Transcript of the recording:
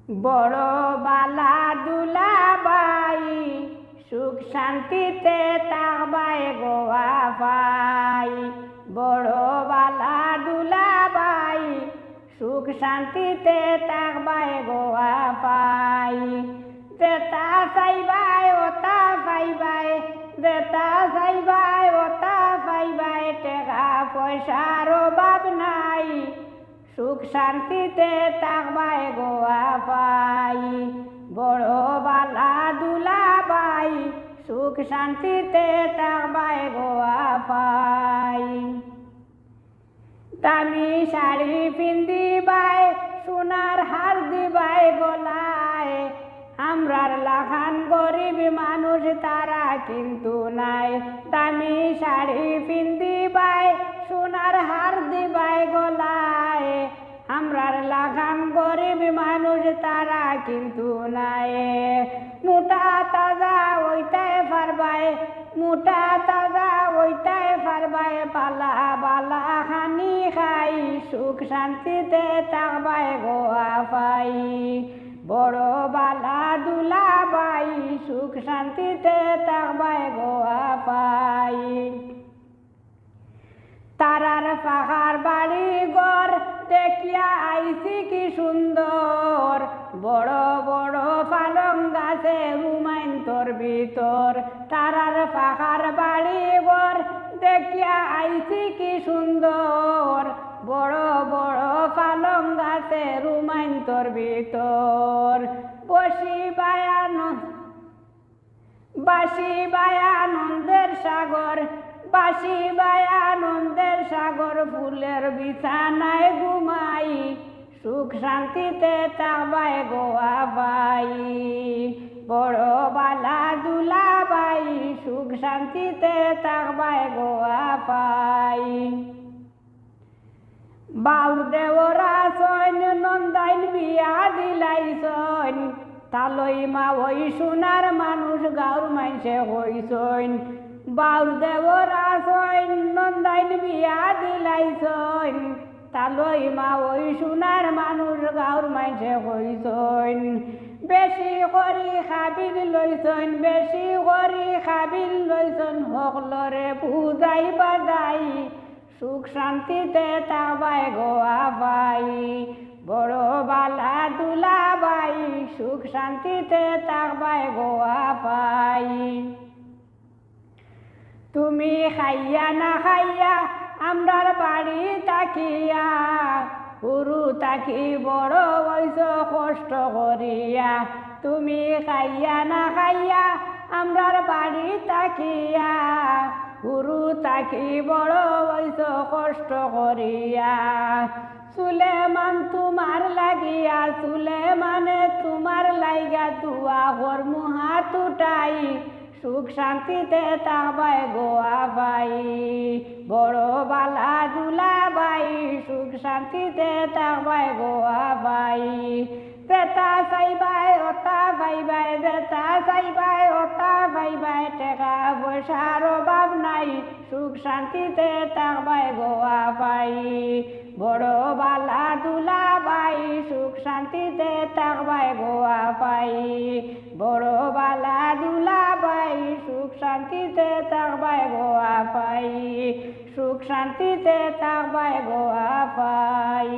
বড় বালা দুলাবাই সুখ শান্তিতে থাকবাই গো আপাই। বড় বালা দুলাবাই সুখ শান্তিতে থাকবাই গো আপাই। যেটা চাইবাই ওটা পাইবাই, যেটা চাইবাই ওটা পাইবাই। টাকা পয়সার অভাব নাই, সুখ শান্তিতে থাকবাই গো আপাই। বড় বালা দুলাবাই সুখ শান্তিতে থাকবাই গো আপাই। দামি শাড়ি পিন্দিবাই, সোনার হার দিবাই গলায়। আমরার লাখান গরিব মানুষ তারা কিন্তু নাই। দামি শাড়ি পিন্দিবাই, সোনার হার দিবাই গলায়। আমরার লাখান গরিব মানুষ তারা কিন্তু নাই। মোটা তাজা ওইটাই পারবাই, মোটা তাজা ওইটাই পারবাই। পালা বালা খানি খাই সুখ শান্তিতে থাকবাই গো আপাই। বড় বালা দুলাবাই সুখ শান্তিতে থাকবাই গো আপাই। তারার পাহার বাড়ি ঘর দেখিয়া আইছি কি সুন্দর। বড় বড় পালং গাছে রুমাইন তোর ভিতর। তারার পাহার বাড়ি ঘর দেখিয়া আইছি কি সুন্দর। বড় বড় পালং গাছে রুমাইন তোর ভিতর। বসিবাই বাসিবাই আনন্দের সাগর, বাসিবাই আনন্দের সাগর। ফুলের বিছানায় ঘুমাই সুখ শান্তিতে থাকবাই গো আপাই। বড় বালা দুলাবাই সুখ শান্তিতে থাকবাই গো আপাই। বাউর দেওরা সৈন নন্দাইন বিয়া দিলাইছন। তালই মা ওই সোনার মানুষ গাঁর মাইসে হইছন। বাউর দেওরা সৈন নন্দাইন বিয়া দিলাইছন। তালই মা ওই সোনার মানুষ গাঁর মাইসে হইছন। বেশি করি খাবিল লইছন, বেশি করি খাবিল লইছন। সকলরে বুঝাই বাজাই সুখ শান্তিতে থাকবাই গো আপাই। বড় বালা দুলাবাই সুখ শান্তিতে থাকবাই গো আপাই। তুমি খাইয়া না খাইয়া আমরার বাড়ি তাকিয়া, গুরু তাকি বড় হইছ কষ্ট করিয়া। তুমি খাইয়া না খাইয়া আমরার বাড়ি তাকিয়া, গুরু তাকি বড় হইছ কষ্ট করিয়া। সুলেমান তোমার লাগিয়া, সুলেমানে তোমার লাইগা দুয়া কর্মু হাত উঠাই সুখ শান্তিতে থাকবাই গো আপাই। বড় বালা দুলাবাই সুখ শান্তিতে থাকবাই গো আপাই। যেটা চাইবাই ওটা পাইবাই, যেটা চাইবাই ওটা পাইবাই। টাকা পয়সার অভাব নাই, সুখ শান্তিতে থাকবাই গো আপাই। বড় বালা দুলাবাই সুখ শান্তিতে থাকবাই গো আপাই। বড় বালা দুলাবাই সুখ শান্তিতে থাকবাই গো আপাই। সুখ শান্তিতে থাকবাই গো আপাই।